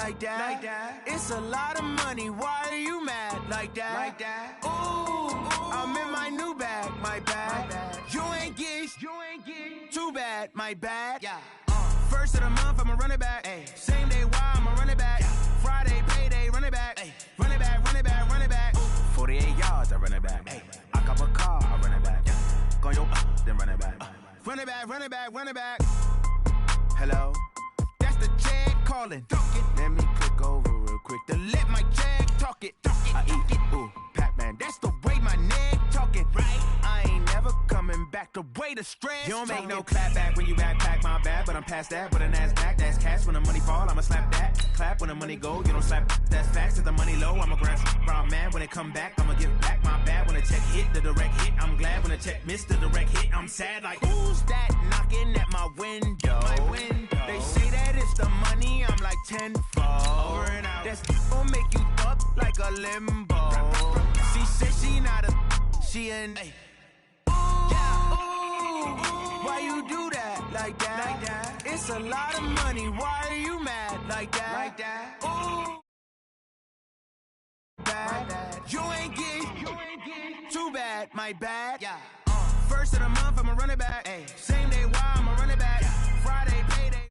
like that. It's a lot of money. Why are you mad like that? Ooh, I'm in my new bag, my bad. You ain't get too bad, my bad. First of the month, I'ma run it back. Same day, why I'ma run it back. Friday, payday, run it back. Run it back, run it back, run it back. 48 yards, I run it back. I cop a car, I run it back. Go yo, then run it back. Run it back, run it back, run it back. Hello? That's the check calling. Let me click over real quick to let my check talk it. I eat it, ooh, Pac-Man. That's the way my neck talking. Right? I ain't never coming back. The way the stress. You don't make no clap back when you backpack, my bad. But I'm past that. But a NASDAQ, that's cash. When the money fall, I'ma slap that. Clap when the money go, you don't slap. That's facts. If the money low, I'ma grab brown man. When it come back, I'ma give back my bad. When the check hit, the direct hit. I'm glad when the check missed the direct hit. I'm sad like, who's that knocking at my window? They say that it's the money, I'm like tenfold. Over and out. That's gon' make you up like a limbo. She said she not a, she an. Why you do that like that? It's a lot of money. Why are you mad like that? Ooh, bad. You ain't get too bad, my bad. First of the month, I'ma run it back. Same day, why I'ma run it back. Friday, payday.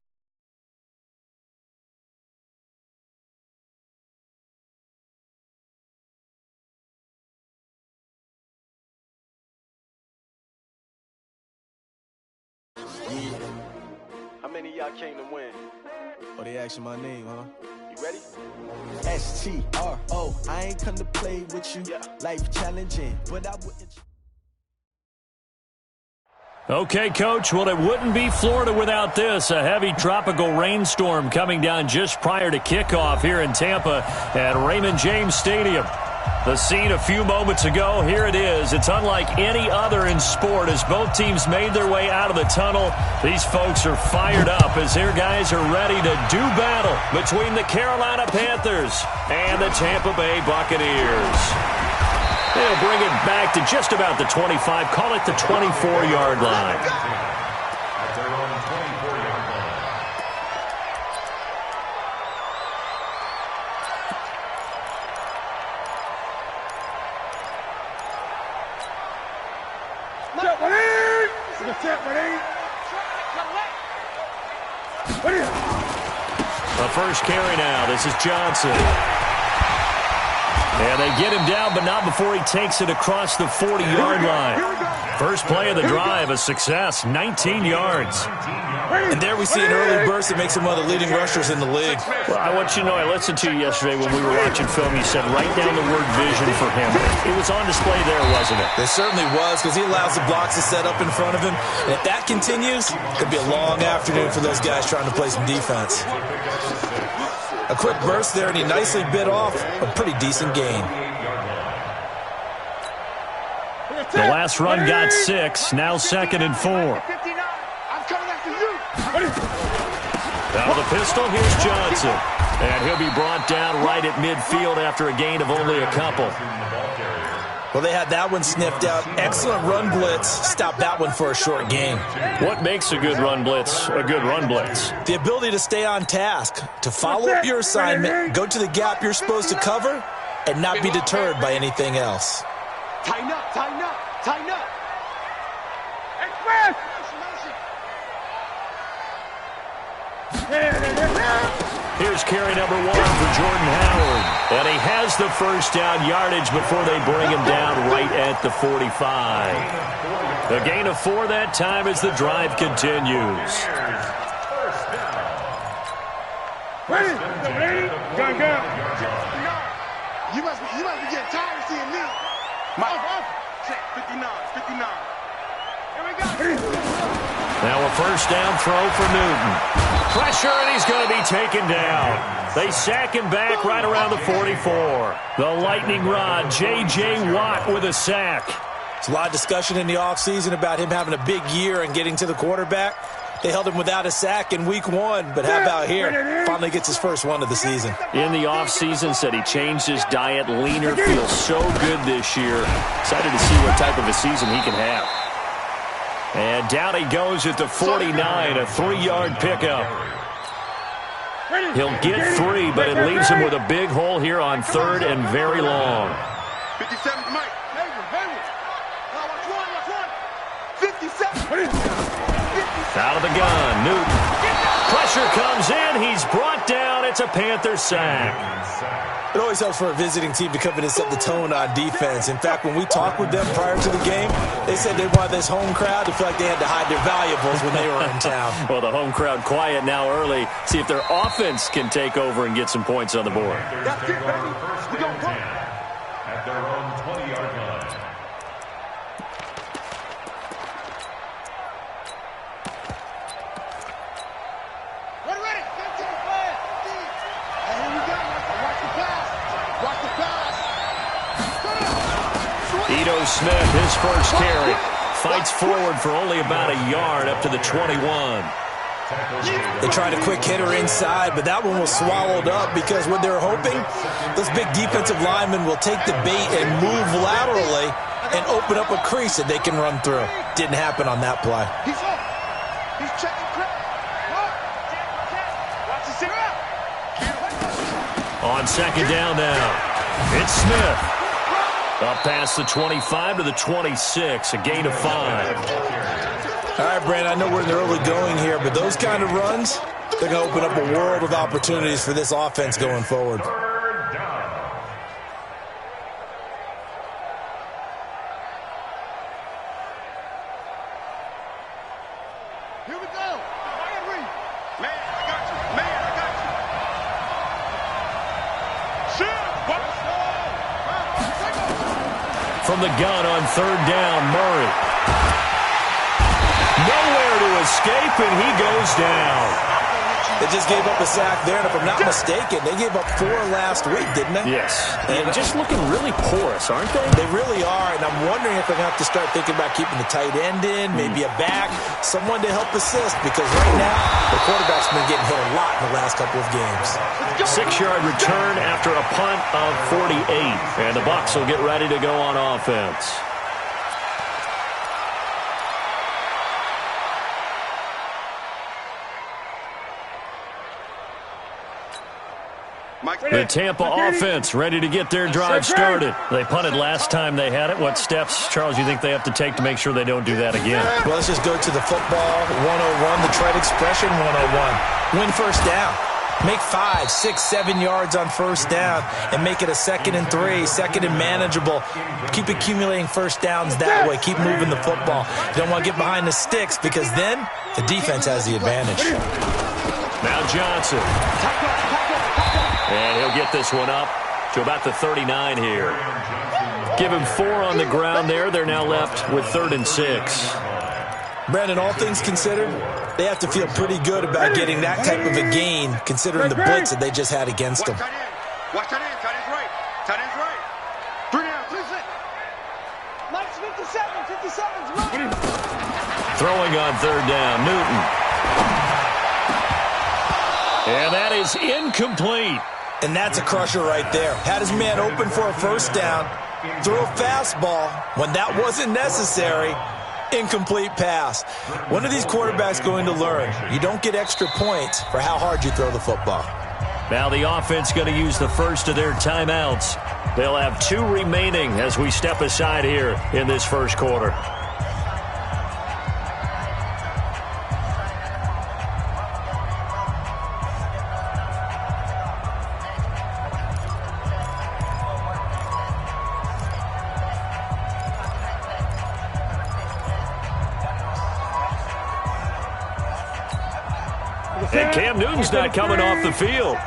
How many of y'all came to win? Oh, they asking my name, huh? You ready? STRO. I ain't come to play with you. Life challenging, but I wouldn't. Okay, Coach, well, it wouldn't be Florida without this. A heavy tropical rainstorm coming down just prior to kickoff here in Tampa at Raymond James Stadium. The scene a few moments ago, here it is. It's unlike any other in sport as both teams made their way out of the tunnel. These folks are fired up as their guys are ready to do battle between the Carolina Panthers and the Tampa Bay Buccaneers. They'll bring it back to just about the 25, call it the 24-yard line. At their own 24-yard line. The first carry now. This is Johnson. And they get him down, but not before he takes it across the 40-yard line. First play of the drive, a success, 19 yards. And there we see an early burst that makes him one of the leading rushers in the league. Well, I want you to know, I listened to you yesterday when we were watching film. You said write down the word vision for him. It was on display there, wasn't it? It certainly was, because he allows the blocks to set up in front of him. And if that continues, it could be a long afternoon for those guys trying to play some defense. A quick burst there, and he nicely bit off a pretty decent gain. The last run got 6, now 2nd and 4. Now the pistol, here's Johnson. And he'll be brought down right at midfield after a gain of only a couple. Well, they had that one sniffed out. Excellent run blitz. Stopped that one for a short gain. What makes a good run blitz a good run blitz? The ability to stay on task, to follow up your assignment, go to the gap you're supposed to cover, and not be deterred by anything else. Tighten up, tighten up, tighten up. Express! Here's carry number 1 for Jordan Howard. And he has the first down yardage before they bring him down right at the 45. A gain of 4 that time as the drive continues. Ready? Gun. You must be getting tired of seeing me. Off. Check, 59. Here we go. Now a first down throw for Newton. Pressure, and he's going to be taken down. They sack him back right around the 44. The lightning rod, J.J. Watt with a sack. There's a lot of discussion in the offseason about him having a big year and getting to the quarterback. They held him without a sack in week 1, but how about here? Finally gets his first one of the season. In the offseason, said he changed his diet, leaner, feels so good this year. Excited to see what type of a season he can have. And down he goes at the 49, a 3-yard pickup. He'll get 3, but it leaves him with a big hole here on 3rd and very long. 57, Mike. Watch 1. 57. Out of the gun, Newton. Pressure comes in. He's brought down. It's a Panther sack. It always helps for a visiting team to come in and set the tone on defense. In fact, when we talked with them prior to the game, they said they wanted this home crowd to feel like they had to hide their valuables when they were in town. Well, the home crowd quiet now early. See if their offense can take over and get some points on the board. That's it, baby. We're going to at their own 20-yard line. Ito Smith, his first carry, fights forward for only about a yard up to the 21. They tried a quick hitter inside, but that one was swallowed up because what they're hoping, those big defensive linemen will take the bait and move laterally and open up a crease that they can run through. Didn't happen on that play. He's up. He's checking. Watch the center out. On second down now, it's Smith. Up past the 25 to the 26, a gain of 5. All right, Brandon, I know we're in the early going here, but those kind of runs, they're going to open up a world of opportunities for this offense going forward. Here we go. Man, I got you. Man, I got you. Shit. From the gun on third down, Murray. Nowhere to escape, and he goes down. They just gave up a sack there, and if I'm not mistaken, they gave up 4 last week, didn't they? Yes. And just looking really porous, aren't they? They really are, and I'm wondering if they're going to have to start thinking about keeping the tight end in, maybe a back, someone to help assist, because right now, the quarterback's been getting hit a lot in the last couple of games. 6-yard return after a punt of 48, and the Bucs will get ready to go on offense. The Tampa offense ready to get their drive started. They punted last time they had it. What steps, Charles, you think they have to take to make sure they don't do that again? Well, let's just go to the football 101, the trade expression 101. Win first down. Make 5, 6, 7 yards on first down and make it a 2nd and 3, 2nd and manageable. Keep accumulating first downs that way. Keep moving the football. You don't want to get behind the sticks because then the defense has the advantage. Now Johnson. And he'll get this one up to about the 39 here. Give him 4 on the ground there. They're now left with 3rd and 6. Brandon, all things considered, they have to feel pretty good about getting that type of a gain, considering the blitz that they just had against them. Watch tight end. Tight end's right. Tight end's right. 3 down. 3 6. Mike's 57. 57's right. Throwing on third down, Newton. And that is incomplete. And that's a crusher right there. Had his man open for a first down, threw a fastball when that wasn't necessary. Incomplete pass. When are these quarterbacks going to learn? You don't get extra points for how hard you throw the football. Now the offense going to use the first of their timeouts. They'll have 2 remaining as we step aside here in this first quarter. And Cam Newton's not coming off the field.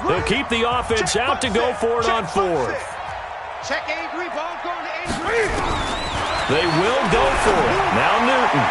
They'll keep the offense out to go for it on 4th. Check A3, ball going to A3. They will go for it. Now Newton.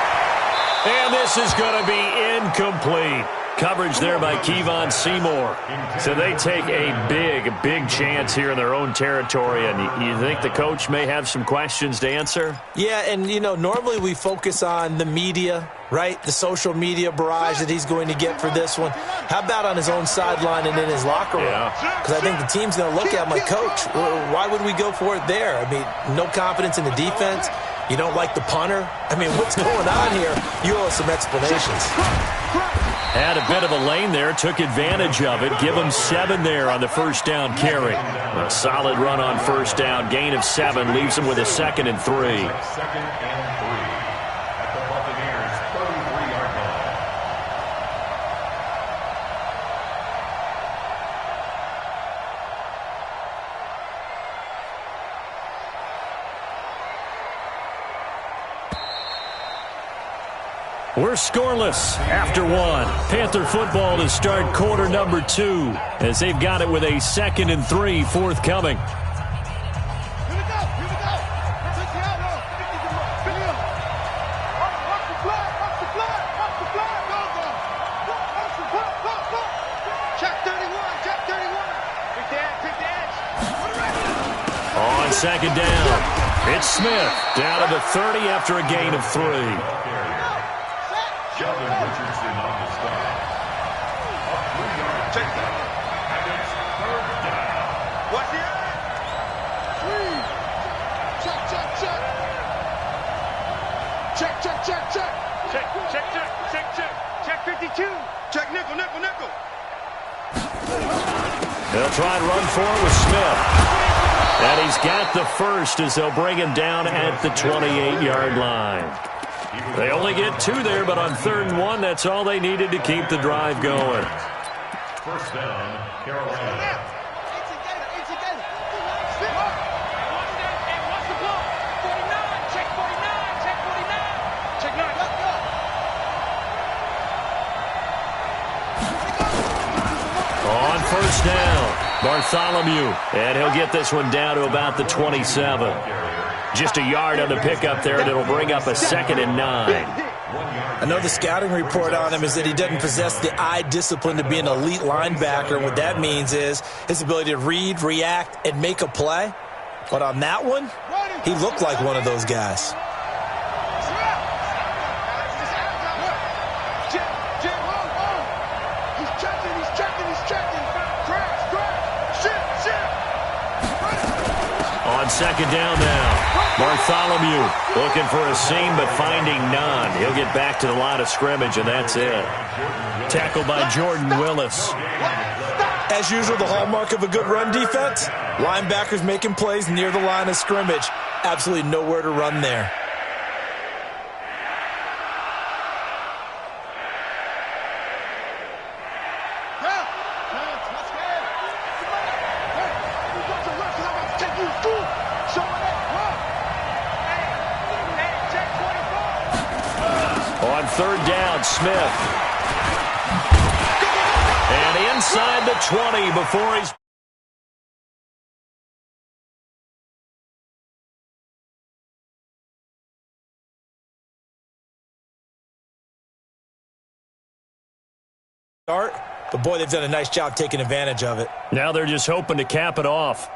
And this is going to be incomplete. Coverage there by Kevon Seymour. So they take a big chance here in their own territory. And you think the coach may have some questions to answer? Yeah, and, you know, normally we focus on the media, right? The social media barrage that he's going to get for this one. How about on his own sideline and in his locker room? Because I think the team's going to look at him like, Coach, why would we go for it there? I mean, no confidence in the defense. You don't like the punter? I mean, what's going on here? You owe us some explanations. Had a bit of a lane there, took advantage of it. Give him 7 there on the first down carry. A solid run on first down. Gain of 7 leaves him with a 2nd and 3. 2nd and 3 at the Buccaneers' 33-yard line. We're scoreless after 1. Panther football to start quarter number 2 as they've got it with a 2nd and 3 forthcoming. Here we go. Here we go. Take the out. Watch the flag. Watch the flag. Watch the flag. Go. Check 31. Check 31. Take the edge. On 2nd down, it's Smith down to the 30 after a gain of 3. Sheldon Richardson on the stop. A 3-yard check down. And it's 3rd down. What's the edge? 3. Check. Check 52. Check nickel. They'll try and run for it with Smith. And he's got the first as they'll bring him down at the 28-yard line. They only get 2 there, but on 3rd and 1, that's all they needed to keep the drive going. First down, Carolina. On first down, Bartholomew. And he'll get this one down to about the 27. Just a yard on the pickup there, and it'll bring up a 2nd and 9. I know the scouting report on him is that he doesn't possess the eye discipline to be an elite linebacker. And what that means is his ability to read, react, and make a play. But on that one, he looked like one of those guys. On 2nd down now, Bartholomew looking for a seam but finding none. He'll get back to the line of scrimmage, and that's it. Tackled by Jordan Willis. As usual, the hallmark of a good run defense, linebackers making plays near the line of scrimmage. Absolutely nowhere to run there. On 3rd down, Smith. And inside the 20 before he's... But boy, they've done a nice job taking advantage of it. Now they're just hoping to cap it off.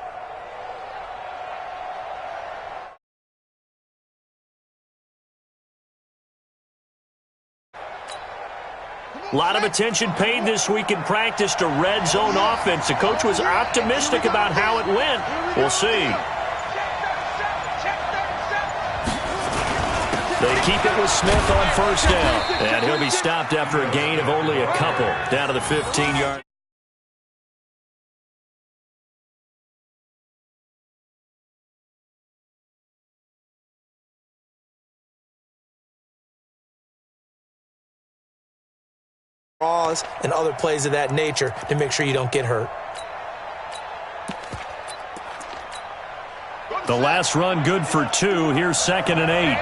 A lot of attention paid this week in practice to red zone offense. The coach was optimistic about how it went. We'll see. They keep it with Smith on first down. And he'll be stopped after a gain of only a couple. Down to the 15-yard. And other plays of that nature to make sure you don't get hurt. The last run good for 2. Here's 2nd and 8.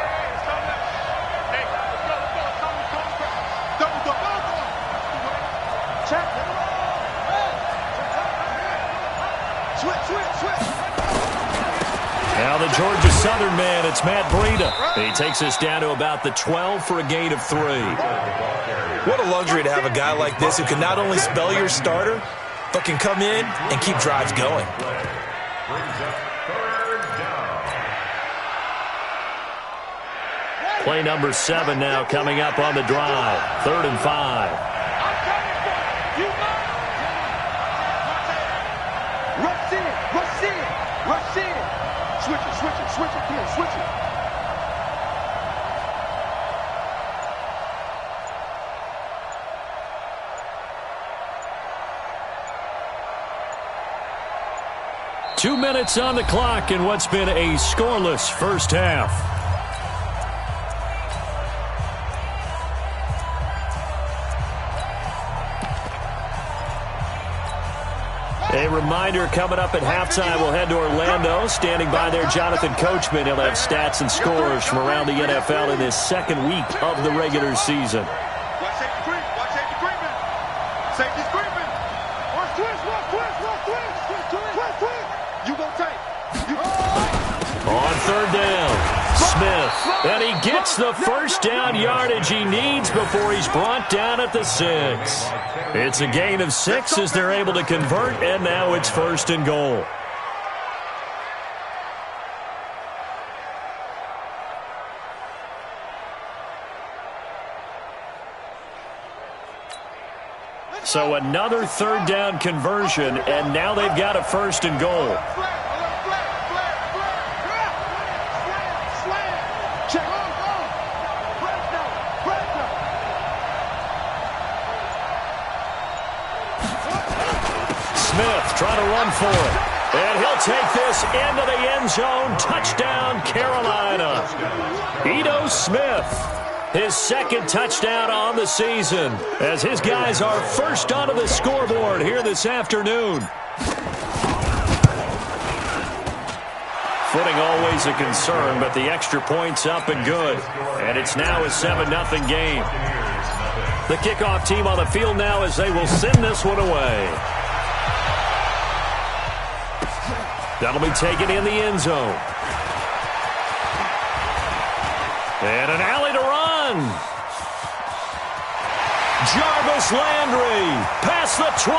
Now the Georgia Southern man, it's Matt Breida. He takes us down to about the 12 for a gain of 3. What a luxury to have a guy like this who can not only spell your starter, but can come in and keep drives going. Play number 7 now coming up on the drive. 3rd and 5. Rush in. Switch it. Come on, switch it. 2 minutes on the clock in what's been a scoreless first half. A reminder coming up at halftime, we'll head to Orlando. Standing by there, Jonathan Coachman. He'll have stats and scores from around the NFL in this second week of the regular season. Watch safety creep. Watch safety creeping. Safety's creeping. Watch twist. Watch twist. Watch twist. Twist. Twist. You go tight. On third down, Smith. And he gets the first down yardage he needs before he's brought down at the 6. It's a gain of 6 as they're able to convert, and now it's first and goal. So another third down conversion, and now they've got a first and goal. Smith trying to run for it. And he'll take this into the end zone. Touchdown, Carolina. Ito Smith, his second touchdown on the season, as his guys are first onto the scoreboard here this afternoon. Footing always a concern, but the extra point's up and good. And it's now a 7-0 game. The kickoff team on the field now as they will send this one away. That'll be taken in the end zone. And an alley to run. Jarvis Landry past the 20.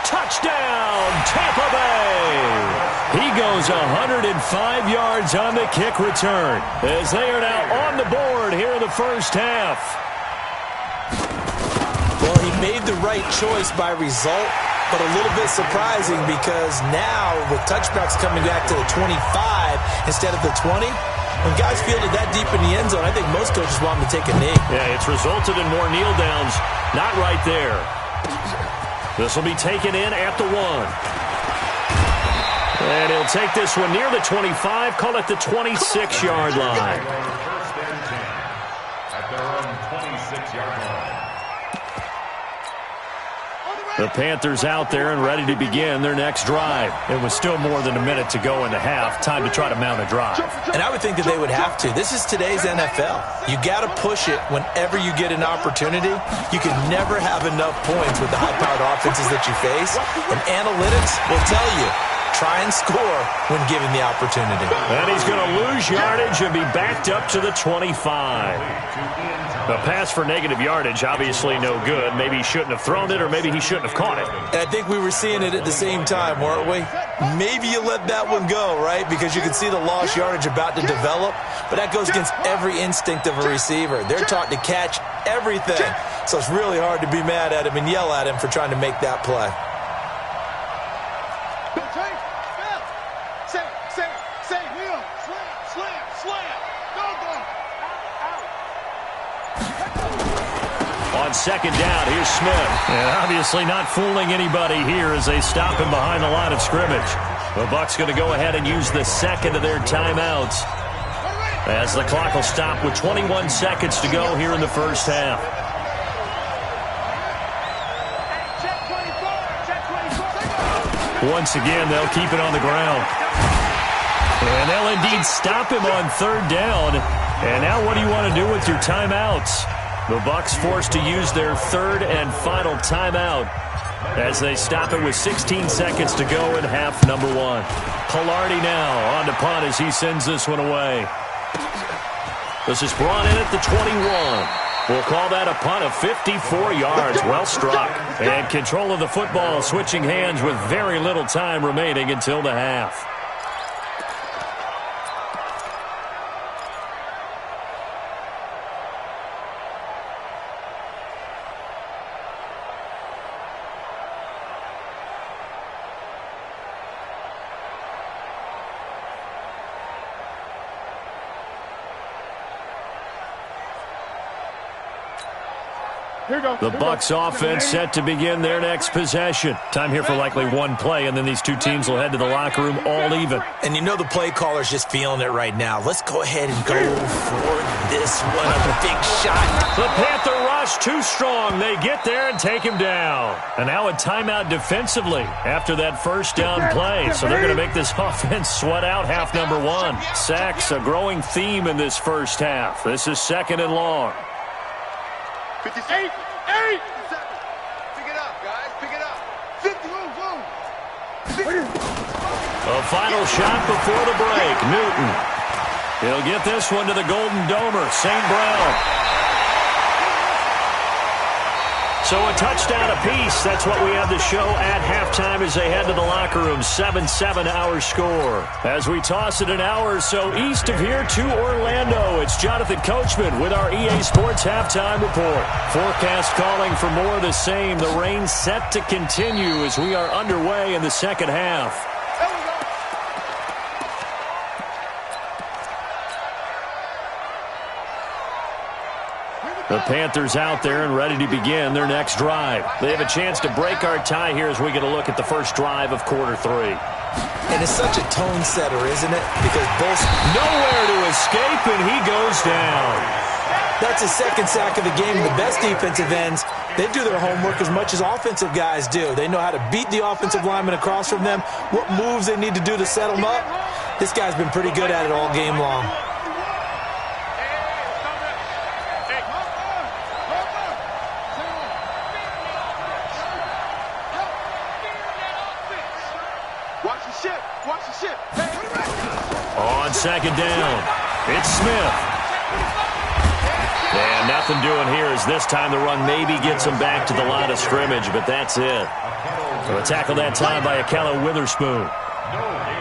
Touchdown, Tampa Bay. He goes 105 yards on the kick return as they are now on the board here in the first half. Well, he made the right choice by result, but a little bit surprising because now with touchbacks coming back to the 25 instead of the 20, when guys fielded that deep in the end zone, I think most coaches want them to take a knee. Yeah, it's resulted in more kneel downs. Not right there. This will be taken in at the 1. And he'll take this one near the 25, call it the 26-yard line. First and 10 at their own 26-yard line. The Panthers out there and ready to begin their next drive. It was still more than a minute to go in the half. Time to try to mount a drive. And I would think that they would have to. This is today's NFL. You got to push it whenever you get an opportunity. You can never have enough points with the high-powered offenses that you face. And analytics will tell you, try and score when given the opportunity. And he's going to lose yardage and be backed up to the 25. The pass for negative yardage, obviously no good. Maybe he shouldn't have thrown it, or maybe he shouldn't have caught it. And I think we were seeing it at the same time, weren't we? Maybe you let that one go, right? Because you can see the lost yardage about to develop. But that goes against every instinct of a receiver. They're taught to catch everything. So it's really hard to be mad at him and yell at him for trying to make that play. On second down, here's Smith. And obviously not fooling anybody here as they stop him behind the line of scrimmage. The Bucs going to go ahead and use the second of their timeouts as the clock will stop with 21 seconds to go here in the first half. Once again, they'll keep it on the ground. And they'll indeed stop him on third down. And now what do you want to do with your timeouts? The Bucs forced to use their third and final timeout as they stop it with 16 seconds to go in half number 1. Pilardi now on to punt as he sends this one away. This is brought in at the 21. We'll call that a punt of 54 yards. Well struck. And control of the football switching hands with very little time remaining until the half. The Bucs offense set to begin their next possession. Time here for likely one play, and then these two teams will head to the locker room all even. And you know the play caller's just feeling it right now. Let's go ahead and go for this one. A big shot. The Panther rush too strong. They get there and take him down. And now a timeout defensively after that first down play. So they're going to make this offense sweat out half number one. Sacks, a growing theme in this first half. This is 2nd and long. 58, 8. Pick it up, guys. Pick it up. 50, A final shot before the break. Newton. He'll get this one to the Golden Domer, St. Brown. So a touchdown apiece. That's what we have to show at halftime as they head to the locker room. 7-7 our score. As we toss it an hour or so east of here to Orlando, it's Jonathan Coachman with our EA Sports Halftime Report. Forecast calling for more of the same. The rain set to continue as we are underway in the second half. The Panthers out there and ready to begin their next drive. They have a chance to break our tie here as we get a look at the first drive of quarter 3. And it's such a tone setter, isn't it? Because both nowhere to escape, and he goes down. That's his second sack of the game. The best defensive ends, they do their homework as much as offensive guys do. They know how to beat the offensive lineman across from them, what moves they need to do to set them up. This guy's been pretty good at it all game long. On second down, it's Smith. And nothing doing here as this time the run maybe gets him back to the line of scrimmage, but that's it. So a tackle that time by Akello Witherspoon.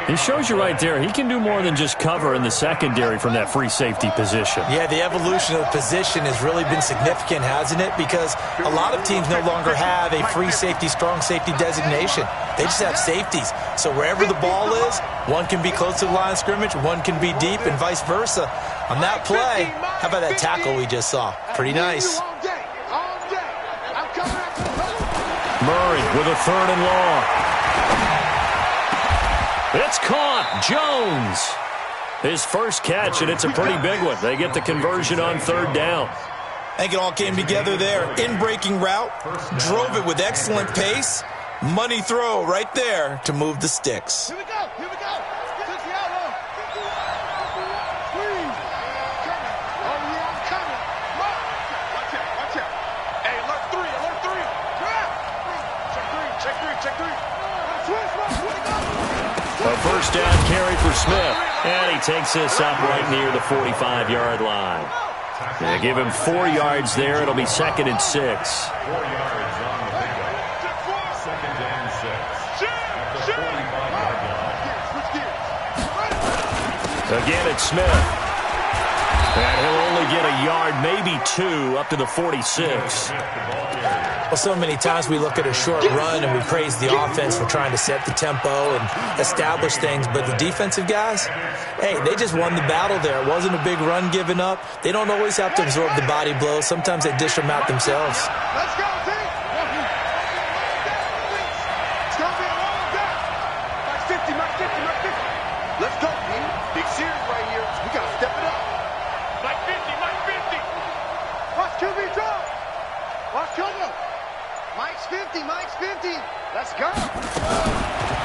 He shows you right there, he can do more than just cover in the secondary from that free safety position. Yeah, the evolution of the position has really been significant, hasn't it? Because a lot of teams no longer have a free safety, strong safety designation. They just have safeties. So wherever the ball is, one can be close to the line of scrimmage, one can be deep, and vice versa. On that play, how about that tackle we just saw? Pretty nice. Murray with a 3rd and long. It's caught. Jones. His first catch, and it's a pretty big one. They get the conversion on 3rd down. I think it all came together there. In-breaking route, drove it with excellent pace. Money throw right there to move the sticks. Here we go. Here we go. Watch out. Hey, alert 3. Check 3. A first down carry for Smith. And he takes this up right near the 45-yard line. They give him 4 yards there. It'll be 2nd and 6. 4 yards on the pickup. 2nd and 6. At the 45-yard line. Again, it's Smith. And he'll only get a yard, maybe 2, up to the 46. Well, so many times we look at a short run and we praise the offense for trying to set the tempo and establish things, but the defensive guys, hey, they just won the battle there. It wasn't a big run given up. They don't always have to absorb the body blows. Sometimes they dish them out themselves. Let's go, team. It's going to be a long day. Mike 50. Let's go, man. Big series right here. We got to step it up. Mike 50. Watch QB drop. Watch cover. Mike's 50. Let's go.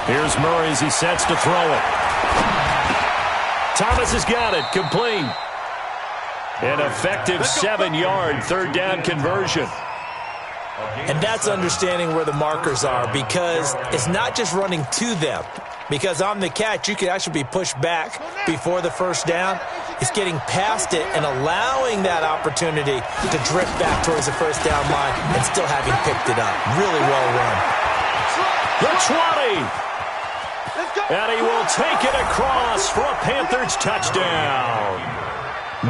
Here's Murray as he sets to throw it. Thomas has got it. Complete. An effective 7-yard 3rd down conversion. And that's understanding where the markers are, because it's not just running to them. Because on the catch, you could actually be pushed back before the first down. It's getting past it and allowing that opportunity to drift back towards the first down line and still having picked it up. Really well run. The 20. And he will take it across for a Panthers touchdown.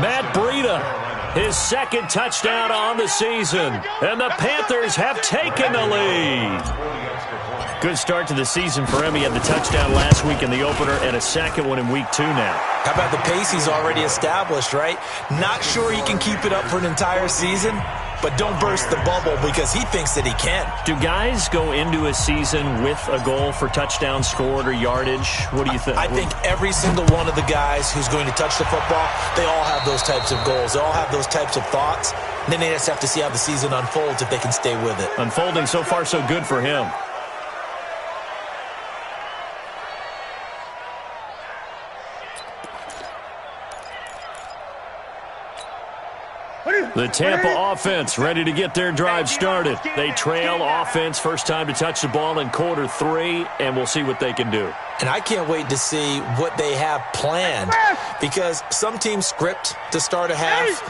Matt Breida, his 2nd touchdown on the season. And the Panthers have taken the lead. Good start to the season for him. He had the touchdown last week in the opener and a 2nd one in week 2 now. How about the pace he's already established, right? Not sure he can keep it up for an entire season, but don't burst the bubble because he thinks that he can. Do guys go into a season with a goal for touchdown scored or yardage? What do you think? I think every single one of the guys who's going to touch the football, they all have those types of goals. They all have those types of thoughts. And then they just have to see how the season unfolds if they can stay with it. Unfolding so far so good for him. The Tampa offense ready to get their drive started. They trail offense first time to touch the ball in quarter 3, and we'll see what they can do. And I can't wait to see what they have planned because some teams script to start a half.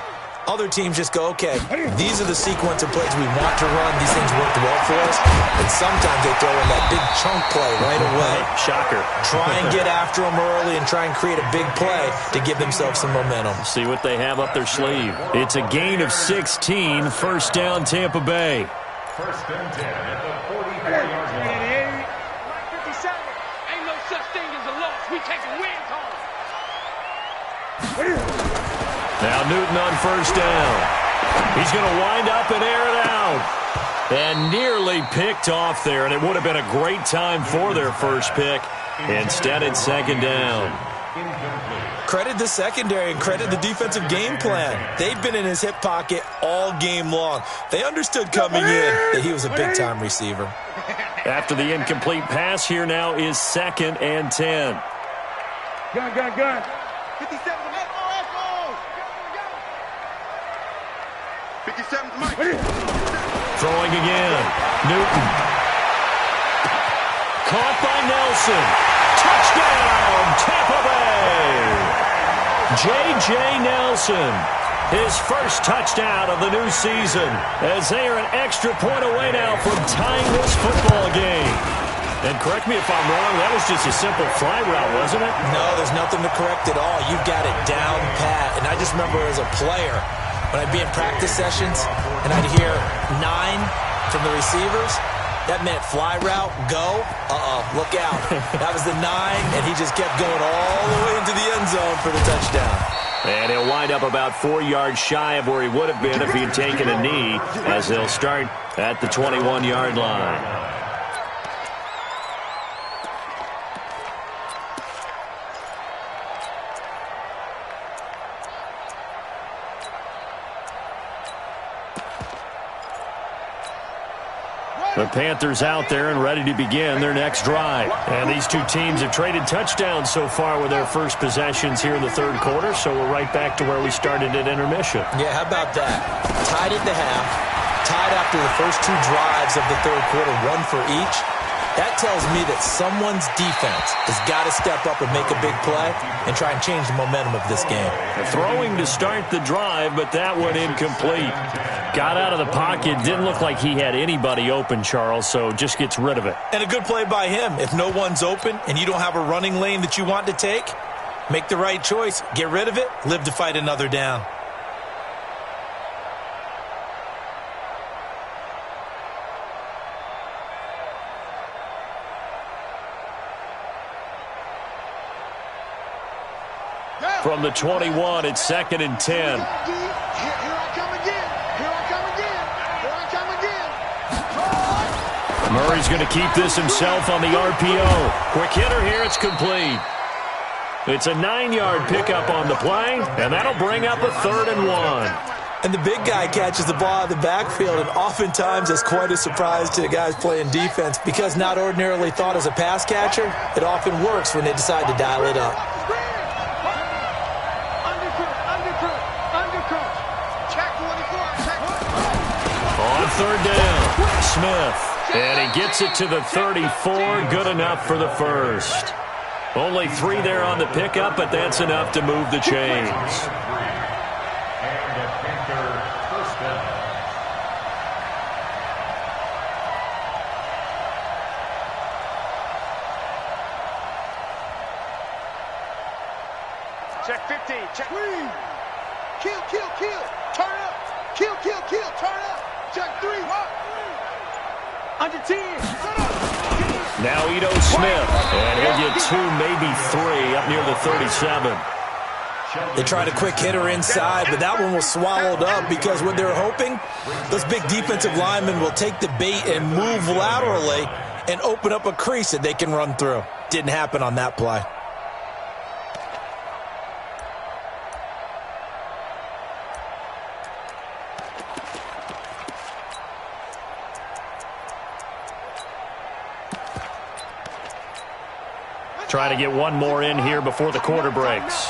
Other teams just go, okay, these are the sequence of plays we want to run. These things worked well for us. And sometimes they throw in that big chunk play right away. Shocker. Try and get after them early and try and create a big play to give themselves some momentum. See what they have up their sleeve. It's a gain of 16, first down Tampa Bay. First and 10 at the 44-yard line. 57. Ain't no such thing as a loss. We taking wins home. Now Newton on first down. He's going to wind up and air it out. And nearly picked off there, and it would have been a great time for their first pick. Instead, it's second down. Credit the secondary and credit the defensive game plan. They've been in his hip pocket all game long. They understood coming in that he was a big-time receiver. After the incomplete pass, here now is second and 10. Gun. 57. 57, Mike. Throwing again. Newton. Caught by Nelson. Touchdown, Tampa Bay. J.J. Nelson. His first touchdown of the new season as they are an extra point away now from tying this football game. And correct me if I'm wrong, that was just a simple fly route, wasn't it? No, there's nothing to correct at all. You've got it down pat. And I just remember as a player, when I'd be in practice sessions and I'd hear 9 from the receivers, that meant fly route, go, look out. That was the 9, and he just kept going all the way into the end zone for the touchdown. And he'll wind up about 4 yards shy of where he would have been if he'd taken a knee, as they'll start at the 21-yard line. The Panthers out there and ready to begin their next drive. And these two teams have traded touchdowns so far with their first possessions here in the third quarter, so we're right back to where we started at intermission. Yeah, how about that? Tied at the half, tied after the first 2 drives of the third quarter, 1 for each. That tells me that someone's defense has got to step up and make a big play and try and change the momentum of this game. Throwing to start the drive, but that one incomplete. Got out of the pocket, didn't look like he had anybody open, Charles, so just gets rid of it. And a good play by him. If no one's open and you don't have a running lane that you want to take, make the right choice. Get rid of it, live to fight another down. From the 21, it's second and 10. Here I come again. Murray's going to keep this himself on the RPO. Quick hitter here, it's complete. It's a 9-yard pickup on the play, and that'll bring up a 3rd and 1. And the big guy catches the ball in the backfield, and oftentimes it's quite a surprise to the guys playing defense because not ordinarily thought as a pass catcher, it often works when they decide to dial it up. On third down, Smith. And he gets it to the 34, good enough for the first. Only 3 there on the pickup, but that's enough to move the chains. And a Panther first down. Check 15. Check. Kill. Turn up. Kill. Turn up. Check 3. Under 10. Now Ito Smith. And he'll get 2, maybe 3, up near the 37. They tried a quick hitter inside, but that one was swallowed up because what they're hoping, those big defensive linemen will take the bait and move laterally and open up a crease that they can run through. Didn't happen on that play. Trying to get one more in here before the quarter breaks.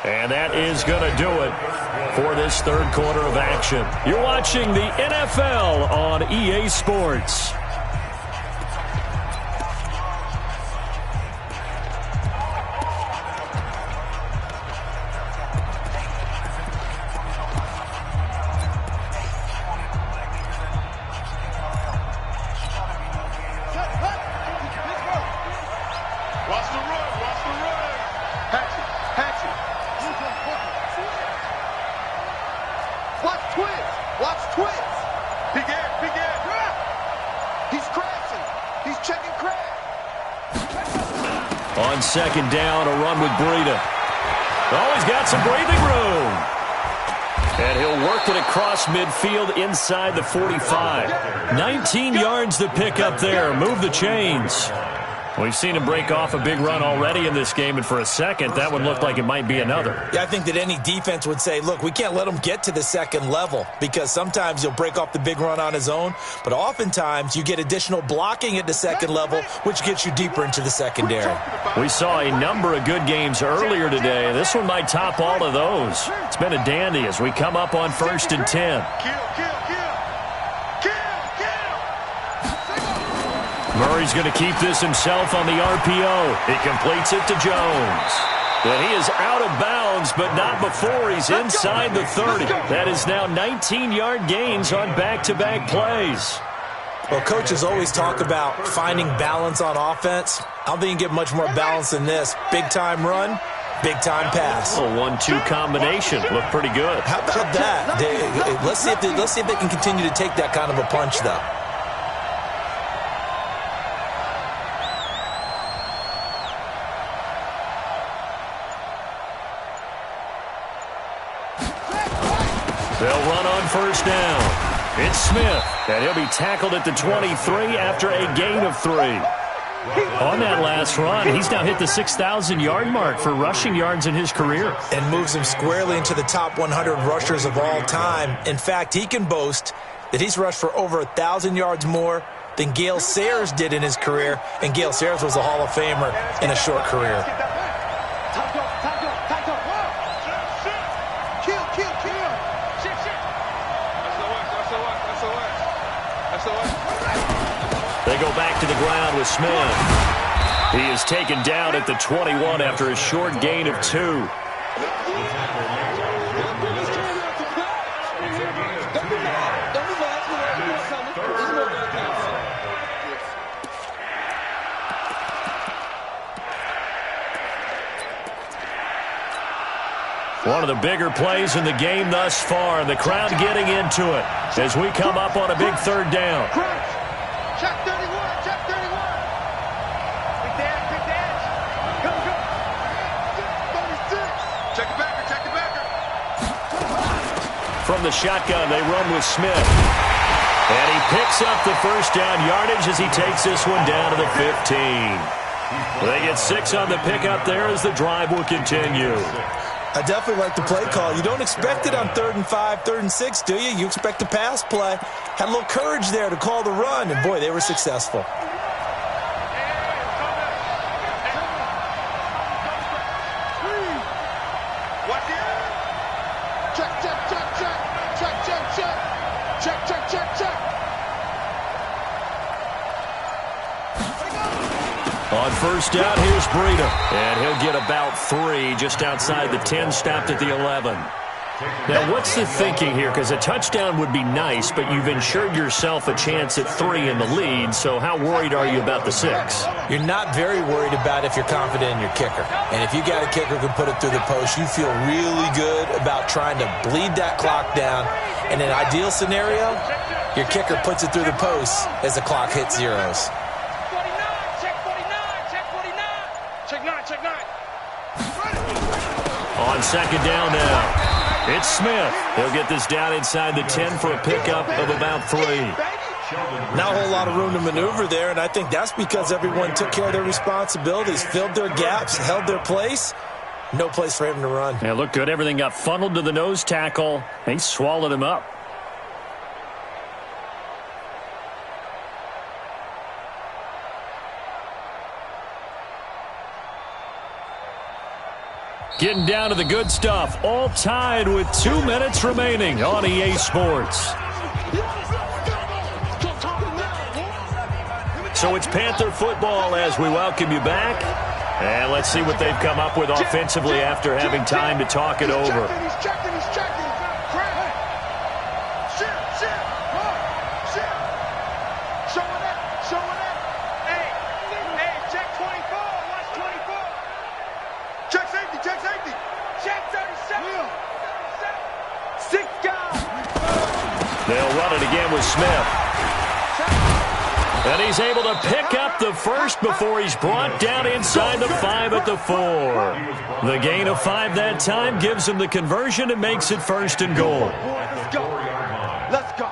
And that is going to do it for this third quarter of action. You're watching the NFL on EA Sports. On second down, a run with Breida. Oh, he's got some breathing room. And he'll work it across midfield inside the 45. 19 yards to pick up there. Move the chains. We've seen him break off a big run already in this game, and for a second, that one looked like it might be another. Yeah, I think that any defense would say, look, we can't let him get to the second level because sometimes he'll break off the big run on his own, but oftentimes you get additional blocking at the second level, which gets you deeper into the secondary. We saw a number of good games earlier today. This one might top all of those. It's been a dandy as we come up on 1st and 10. Murray's going to keep this himself on the RPO. He completes it to Jones. And he is out of bounds, but not before he's inside the 30. That is now 19-yard gains on back-to-back plays. Well, coaches always talk about finding balance on offense. I don't think you get much more balance than this. Big-time run, big-time pass. A 1-2 combination. Looked pretty good. How about that? Let's see if they can continue to take that kind of a punch, though. They'll run on first down. It's Smith, and he'll be tackled at the 23 after a gain of 3. On that last run, he's now hit the 6,000-yard mark for rushing yards in his career. And moves him squarely into the top 100 rushers of all time. In fact, he can boast that he's rushed for over 1,000 yards more than Gale Sayers did in his career, and Gale Sayers was a Hall of Famer in a short career. They go back to the ground with Smith. He is taken down at the 21 after a short gain of 2. One of the bigger plays in the game thus far. The crowd getting into it as we come up on a big third down. Check 31, check 31. Big dash. Go. 36. Check the backer, check the backer. From the shotgun, they run with Smith. And he picks up the first down yardage as he takes this one down to the 15. They get 6 on the pickup there as the drive will continue. I definitely like the play call. You don't expect it on 3rd and 5, 3rd and 6, do you? You expect a pass play. Had a little courage there to call the run, and boy, they were successful. On first down, here's Breida. And he'll get about 3 just outside the 10, stopped at the 11. Now, what's the thinking here? Because a touchdown would be nice, but you've ensured yourself a chance at 3 in the lead, so how worried are you about the 6? You're not very worried about if you're confident in your kicker. And if you got a kicker who can put it through the post, you feel really good about trying to bleed that clock down. In an ideal scenario, your kicker puts it through the post as the clock hits zeros. check 9. On second down now, it's Smith. He'll get this down inside the 10 for a pickup of about 3. Not a whole lot of room to maneuver there, and I think that's because everyone took care of their responsibilities, filled their gaps, held their place. No place for him to run. Yeah, looked good. Everything got funneled to the nose tackle. He swallowed him up. Getting down to the good stuff. All tied with 2 minutes remaining on EA Sports. So it's Panther football as we welcome you back. And let's see what they've come up with offensively after having time to talk it over. He's checking. Showing up. Hey, check 24. Watch 24. Check safety. Check 37. 6 guys. They'll run it again with Smith. And he's able to pick up the first before he's brought down inside the 5 at the 4. The gain of 5 that time gives him the conversion and makes it 1st and goal. Let's go.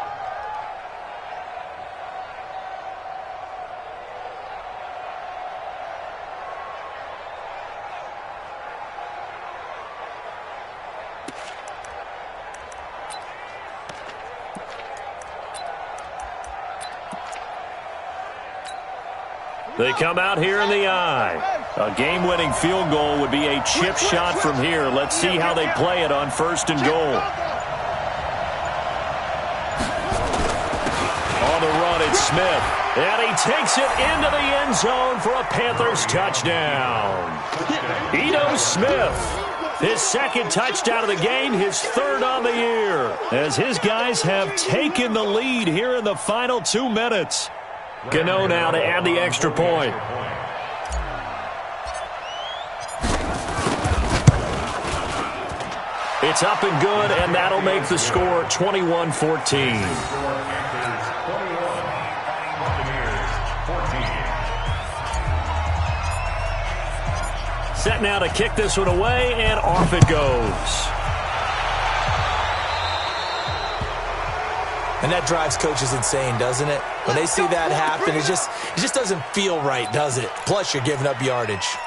They come out here in the eye. A game-winning field goal would be a chip shot from here. Let's see how they play it on 1st and goal. On the run, it's Smith. And he takes it into the end zone for a Panthers touchdown. Ito Smith, his 2nd touchdown of the game, his 3rd on the year, as his guys have taken the lead here in the final 2 minutes. Gano now to add the extra point. It's up and good, and that'll make the score 21-14. Set now to kick this one away, and off it goes. And that drives coaches insane, doesn't it? When they see that happen, it just doesn't feel right, does it? Plus, you're giving up yardage.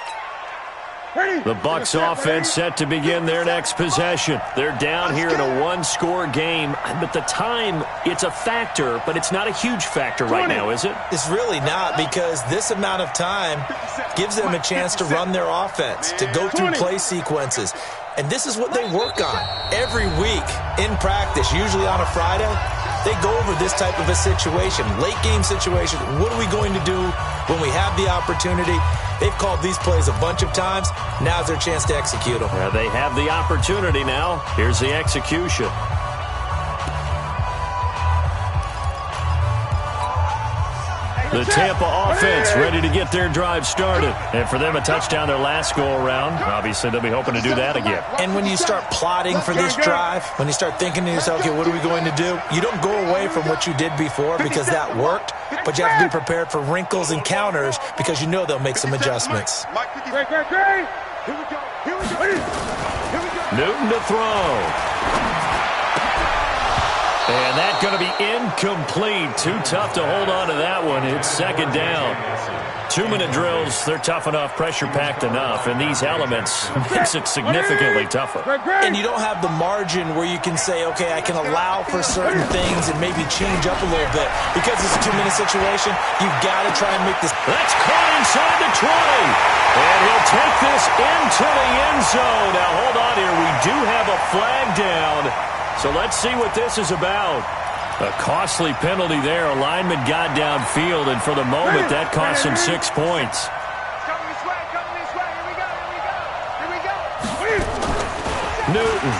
The Bucs offense set to begin their next possession. They're down here in a 1-score game. But the time, it's a factor, but it's not a huge factor right now, is it? It's really not, because this amount of time gives them a chance to run their offense, to go through play sequences. And this is what they work on every week in practice, usually on a Friday. They go over this type of a situation, late game situation. What are we going to do when we have the opportunity? They've called these plays a bunch of times. Now's their chance to execute them. They have the opportunity now. Here's the execution. The Tampa offense ready to get their drive started. And for them, a touchdown their last go-around. Obviously, they'll be hoping to do that again. And when you start plotting for this drive, when you start thinking to yourself, okay, what are we going to do? You don't go away from what you did before because that worked, but you have to be prepared for wrinkles and counters because you know they'll make some adjustments. Newton to throw. And that's going to be incomplete. Too tough to hold on to that one. It's 2nd down. 2-minute drills, they're tough enough, pressure-packed enough, and these elements makes it significantly tougher. And you don't have the margin where you can say, okay, I can allow for certain things and maybe change up a little bit. Because it's a 2-minute situation, you've got to try and make this. That's caught inside the 20. And he'll take this into the end zone. Now, hold on here. We do have a flag down. So let's see what this is about. A costly penalty there. A lineman got downfield, and for the moment, that cost him 6 points. Coming this way. Here we go. Newton.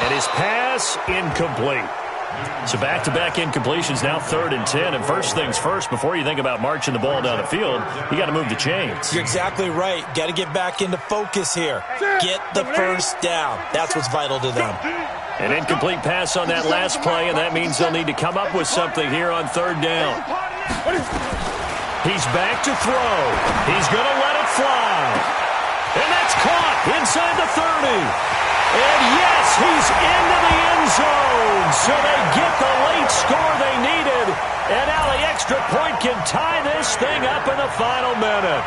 And his pass incomplete. So back-to-back incompletions, now 3rd and 10. And first things first, before you think about marching the ball down the field, you got to move the chains. You're exactly right. Got to get back into focus here. Get the first down. That's what's vital to them. An incomplete pass on that last play, and that means they'll need to come up with something here on 3rd down. He's back to throw. He's going to let it fly. And that's caught inside the 30. And yes, he's into the end zone. So they get the late score they needed. And now the extra point can tie this thing up in the final minute.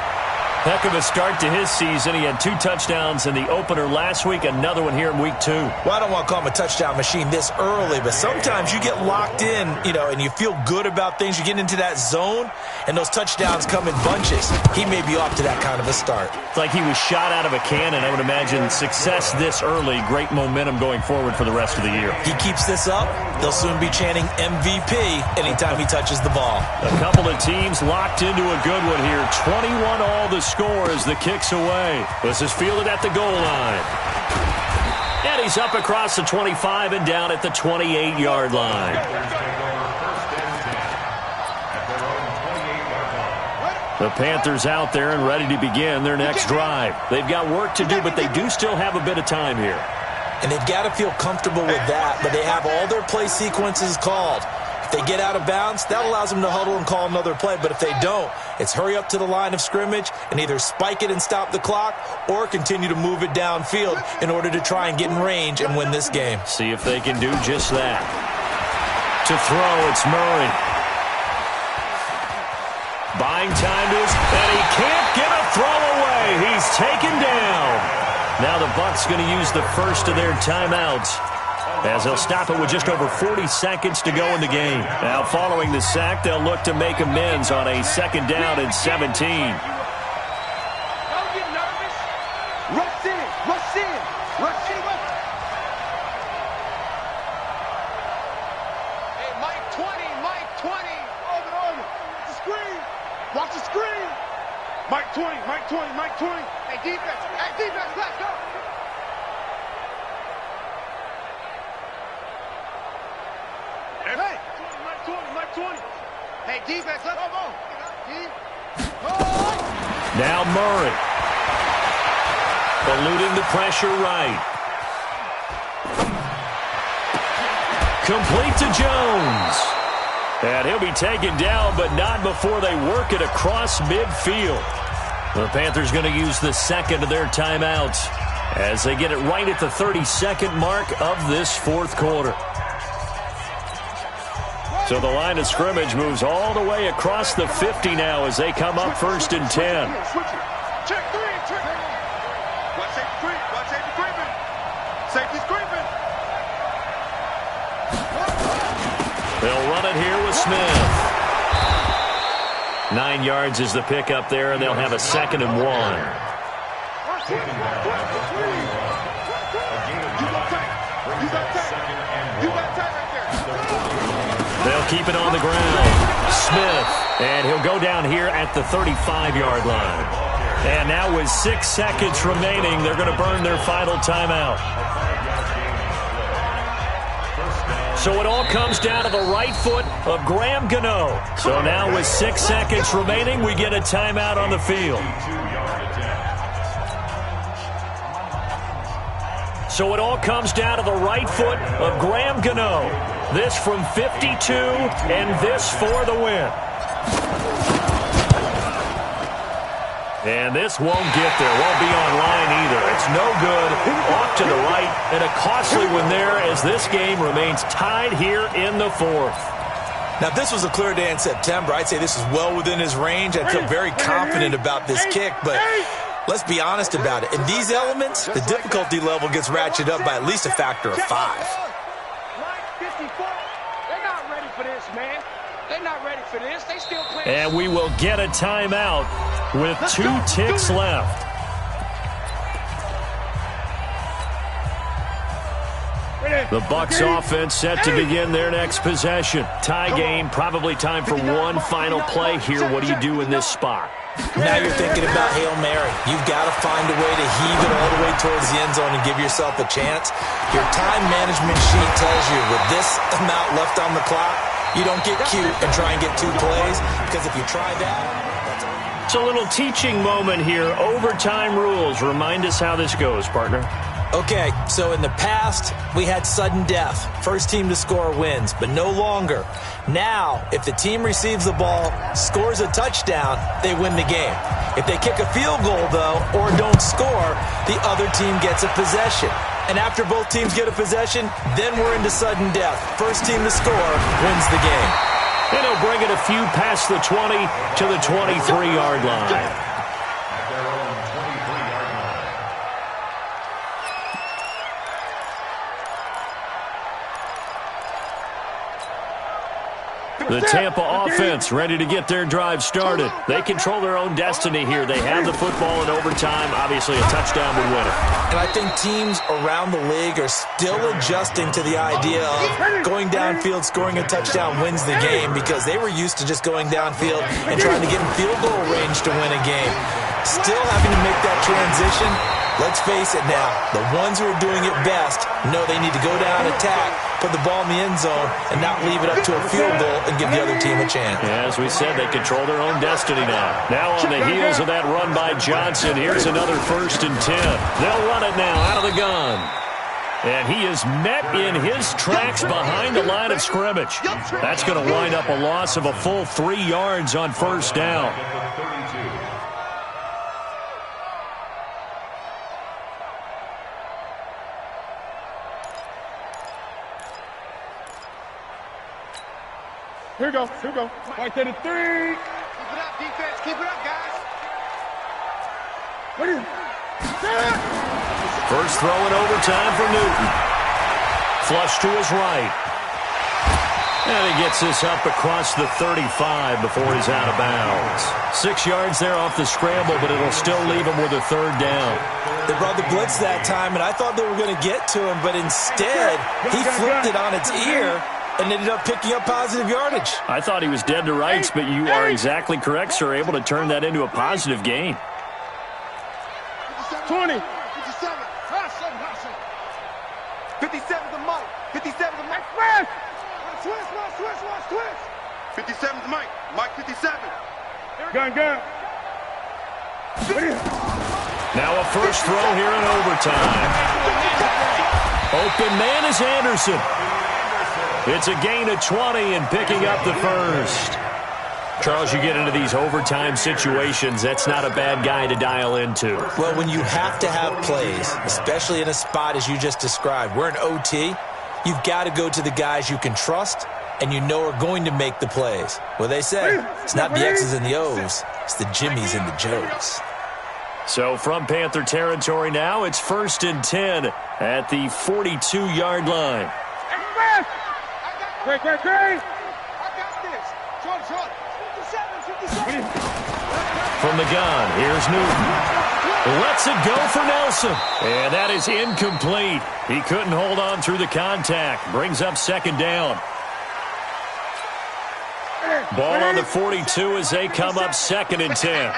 Heck of a start to his season. He had 2 touchdowns in the opener last week, another one here in week 2. Well, I don't want to call him a touchdown machine this early, but sometimes you get locked in, and you feel good about things. You get into that zone, and those touchdowns come in bunches. He may be off to that kind of a start. It's like he was shot out of a cannon. I would imagine success this early, great momentum going forward for the rest of the year. He keeps this up, they'll soon be chanting MVP anytime he touches the ball. A couple of teams locked into a good one here. 21 all the score as the kick's away. This is fielded at the goal line. And he's up across the 25 and down at the 28-yard line. The Panthers out there and ready to begin their next drive. They've got work to do, but they do still have a bit of time here. And they've got to feel comfortable with that, but they have all their play sequences called. If they get out of bounds, that allows them to huddle and call another play. But if they don't, it's hurry up to the line of scrimmage and either spike it and stop the clock or continue to move it downfield in order to try and get in range and win this game. See if they can do just that. To throw, it's Murray. Buying time to his, and he can't get a throw away. He's taken down. Now the Bucs going to use the first of their timeouts, as they'll stop it with just over 40 seconds to go in the game. Now, following the sack, they'll look to make amends on a 2nd down and 17. Don't get nervous. Rush in. Rush in. Rush in. Hey, Mike 20. Mike 20. Over. The screen. Watch the screen. Mike 20. Mike 20. Mike 20. Hey, defense. Hey, defense. Let's go. Hey, Mike 20. Hey, defense, let's go. Now Murray. Eluding the pressure right. Complete to Jones. And he'll be taken down, but not before they work it across midfield. The Panthers going to use the second of their timeouts as they get it right at the 32nd mark of this 4th quarter. So the line of scrimmage moves all the way across the 50 now as they come up 1st and 10. Check 3. Watch safety creep. Watch safety creeping. Safety's creeping. They'll run it here with Smith. 9 yards is the pickup there, and they'll have a 2nd and 1. They'll keep it on the ground. Smith, and he'll go down here at the 35-yard line. And now with 6 seconds remaining, they're going to burn their final timeout. So it all comes down to the right foot of Graham Gano. So now with 6 seconds remaining, we get a timeout on the field. So it all comes down to the right foot of Graham Gano. This from 52, and this for the win. And this won't get there. Won't be online either. It's no good. Off to the right, and a costly one there as this game remains tied here in the 4th. Now, if this was a clear day in September, I'd say this is well within his range. I feel very confident about this kick, but let's be honest about it. In these elements, the difficulty level gets ratcheted up by at least a factor of 5. They're not ready for this, man. They're not ready for this. They still playing. And we will get a timeout with 2 ticks left. The Bucs offense set to begin their next possession. Tie game, probably time for one final play here. What do you do in this spot? Now you're thinking about Hail Mary. You've got to find a way to heave it all the way towards the end zone and give yourself a chance. Your time management sheet tells you with this amount left on the clock, you don't get cute and try and get 2 plays, because if you try that... It's a little teaching moment here. Overtime rules. Remind us how this goes, partner. Okay, so in the past, we had sudden death. First team to score wins, but no longer. Now, if the team receives the ball, scores a touchdown, they win the game. If they kick a field goal, though, or don't score, the other team gets a possession. And after both teams get a possession, then we're into sudden death. First team to score wins the game. And he'll bring it a few past the 20 to the 23-yard line. The Tampa offense ready to get their drive started. They control their own destiny here. They have the football in overtime. Obviously, a touchdown would win it. And I think teams around the league are still adjusting to the idea of going downfield, scoring a touchdown wins the game, because they were used to just going downfield and trying to get in field goal range to win a game. Still having to make that transition. Let's face it now, the ones who are doing it best know they need to go down, attack, put the ball in the end zone, and not leave it up to a field goal and give the other team a chance. Yeah, as we said, they control their own destiny now. Now on the heels of that run by Johnson, here's another 1st and 10. They'll run it now out of the gun. And he is met in his tracks behind the line of scrimmage. That's going to wind up a loss of a full 3 yards on 1st down. Here we go. Right there to 3. Keep it up, defense. Keep it up, guys. What is it? First throw in overtime for Newton. Flush to his right. And he gets this up across the 35 before he's out of bounds. 6 yards there off the scramble, but it'll still leave him with a 3rd down. They brought the blitz that time, and I thought they were going to get to him, but instead, he flipped it on its ear and ended up picking up positive yardage. I thought he was dead to rights, but you are exactly correct, sir. Able to turn that into a positive gain. 20. 57 to Mike. 57 to Mike. Twist. 57 to Mike. Mike 57. Gun. Now a first throw here in overtime. Open man is Anderson. It's a gain of 20 and picking up the 1st. Charles, you get into these overtime situations, that's not a bad guy to dial into. Well, when you have to have plays, especially in a spot as you just described, we're in OT, you've got to go to the guys you can trust and you know are going to make the plays. Well, they say it's not the X's and the O's, it's the Jimmies and the Joes. So from Panther territory now, it's 1st and 10 at the 42-yard line. Great. I got this. Short. 57. From the gun, here's Newton. Lets it go for Nelson. And that is incomplete. He couldn't hold on through the contact. Brings up 2nd down. Ball on the 42 as they come up 2nd and 10.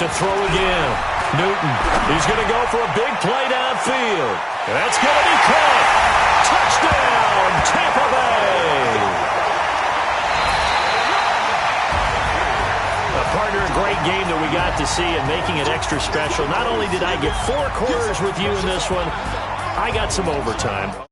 To throw again. Newton, he's going to go for a big play downfield. That's going to be caught. Touchdown, Tampa Bay. Partner, a great game that we got to see and making it extra special. Not only did I get 4 quarters with you in this one, I got some overtime.